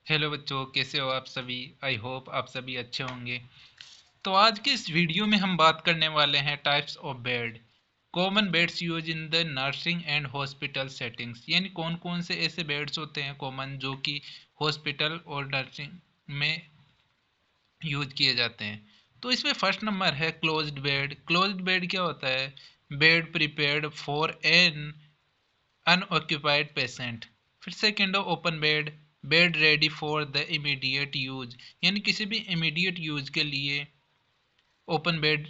Hello बच्चों, कैसे हो आप सभी। आई होप आप सभी अच्छे होंगे। तो आज के इस वीडियो में हम बात करने वाले हैं types of bed, common beds use in the nursing and hospital settings. यानी कौन कौन से ऐसे बेड्स होते हैं कॉमन जो कि हॉस्पिटल और नर्सिंग में यूज किए जाते हैं। तो इसमें फर्स्ट नंबर है क्लोज्ड बेड। क्लोज्ड बेड क्या होता है? Bed prepared for an unoccupied patient. फिर सेकेंड है open bed, bed ready for the immediate use. यानी किसी भी इमीडिएट यूज के लिए ओपन बेड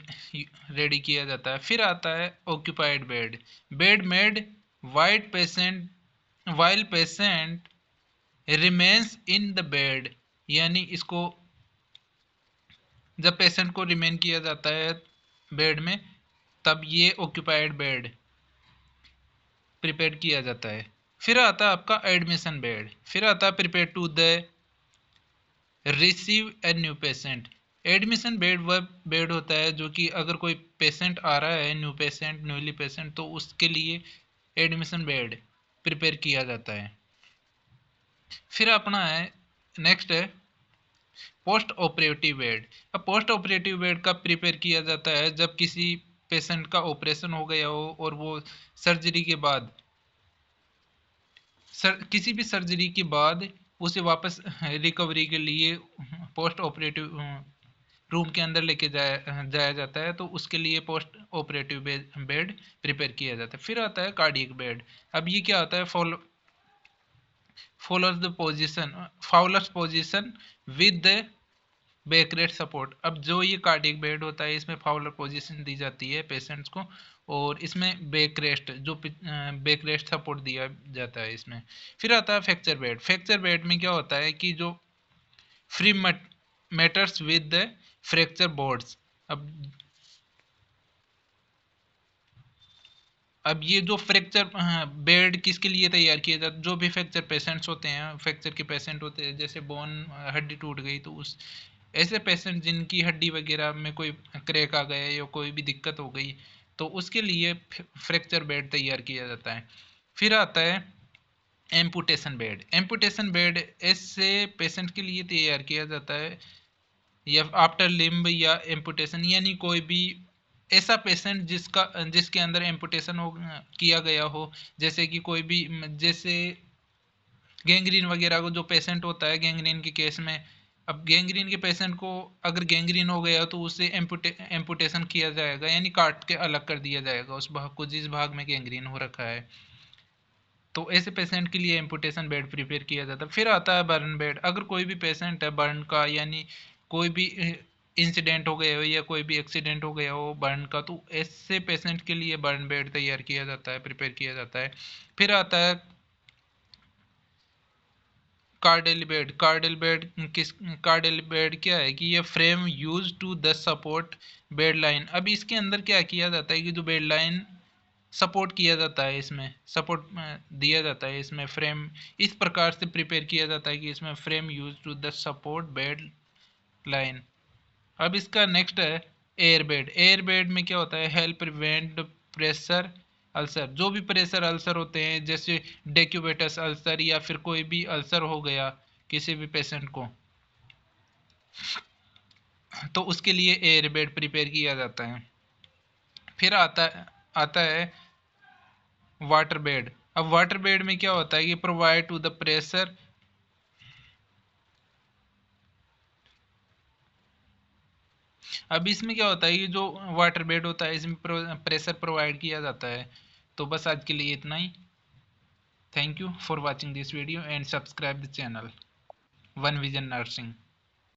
रेडी किया जाता है। फिर आता है occupied bed, bed made white patient while patient remains in the bed. यानी इसको जब पेशेंट को रिमेन किया जाता है बेड में, तब ये ऑक्यूपाइड बेड प्रिपेयर किया जाता है। फिर आता है आपका एडमिशन बेड। फिर आता है prepare to the receive a new patient. Admission bed वह बेड होता है जो कि अगर कोई पेशेंट आ रहा है, न्यूली पेशेंट, तो उसके लिए एडमिशन बेड प्रिपेयर किया जाता है। फिर अपना है नेक्स्ट है पोस्ट ऑपरेटिव बेड। अब पोस्ट ऑपरेटिव बेड का प्रिपेयर किया जाता है जब किसी पेशेंट का ऑपरेशन हो गया हो और वो सर्जरी के बाद किसी भी सर्जरी के बाद उसे वापस रिकवरी के लिए पोस्ट ऑपरेटिव रूम के अंदर लेके जाया जाता है, तो उसके लिए पोस्ट ऑपरेटिव बेड प्रिपेयर किया जाता है। फिर आता है कार्डियक बेड। अब ये क्या होता है? Fowler's position with the backrest support. अब जो ये कार्डियक बेड होता है, इसमें फाउलर पोजीशन दी जाती है पेशेंट्स को, और इसमें बैक रेस्ट सपोर्ट दिया जाता है इसमें। फिर आता है फ्रैक्चर बेड। फ्रैक्चर बेड में क्या होता है कि जो free matters with the fracture boards. अब अब ये जो फ्रैक्चर बेड किसके लिए तैयार किए जाते? जो भी फ्रैक्चर पेशेंट्स होते हैं, फ्रैक्चर के पेशेंट होते हैं, जैसे बोन हड्डी टूट गई, तो उस ऐसे पेशेंट जिनकी हड्डी वगैरह में कोई क्रैक आ गया या कोई भी दिक्कत हो गई, तो उसके लिए फ्रैक्चर बेड तैयार किया जाता है। फिर आता है एम्पुटेशन बेड। एम्पुटेशन बेड ऐसे पेशेंट के लिए तैयार किया जाता है या आफ्टर लिम्ब या एम्पुटेशन, यानी कोई भी ऐसा पेशेंट जिसके अंदर एम्पुटेशन हो किया गया हो, जैसे कि कोई भी जैसे गैंग्रीन वगैरह को जो पेशेंट होता है गैंग्रीन के केस में। अब गैंग्रीन के पेशेंट को अगर गैंग्रीन हो गया तो उसे एम्पुटेशन किया जाएगा, यानी काट के अलग कर दिया जाएगा उस भाग को जिस भाग में गैंग्रीन हो रखा है। तो ऐसे पेशेंट के लिए एम्पुटेशन बेड प्रिपेयर किया जाता है। फिर आता है बर्न बेड। अगर कोई भी पेशेंट है बर्न का, यानी कोई भी इंसिडेंट हो गया हो या कोई भी एक्सीडेंट हो गया हो बर्न का, तो ऐसे पेशेंट के लिए बर्न बेड तैयार किया जाता है, प्रिपेयर किया जाता है। फिर आता है कार्डेल बेड। कार्डेल बेड क्या है कि ये frame use to the support bed line. अब इसके अंदर क्या किया जाता है कि जो बेड लाइन सपोर्ट किया जाता है, इसमें सपोर्ट दिया जाता है, इसमें फ्रेम इस प्रकार से प्रिपेयर किया जाता है कि इसमें frame use to the support bed line. अब इसका नेक्स्ट है एयर बेड। एयर बेड में क्या होता है? Help prevent pressure ulcer. जो भी प्रेशर अल्सर होते हैं, जैसे डेक्यूबेटस अल्सर या फिर कोई भी अल्सर हो गया किसी भी पेशेंट को, तो उसके लिए एयर बेड प्रिपेयर किया जाता है। फिर आता है वाटर बेड। अब वाटर बेड में क्या होता है कि प्रोवाइड टू द प्रेशर। अब इसमें क्या होता है कि जो वाटर बेड होता है इसमें प्रेशर प्रोवाइड किया जाता है। तो बस आज के लिए इतना ही। Thank you for watching this video and subscribe the channel one vision nursing.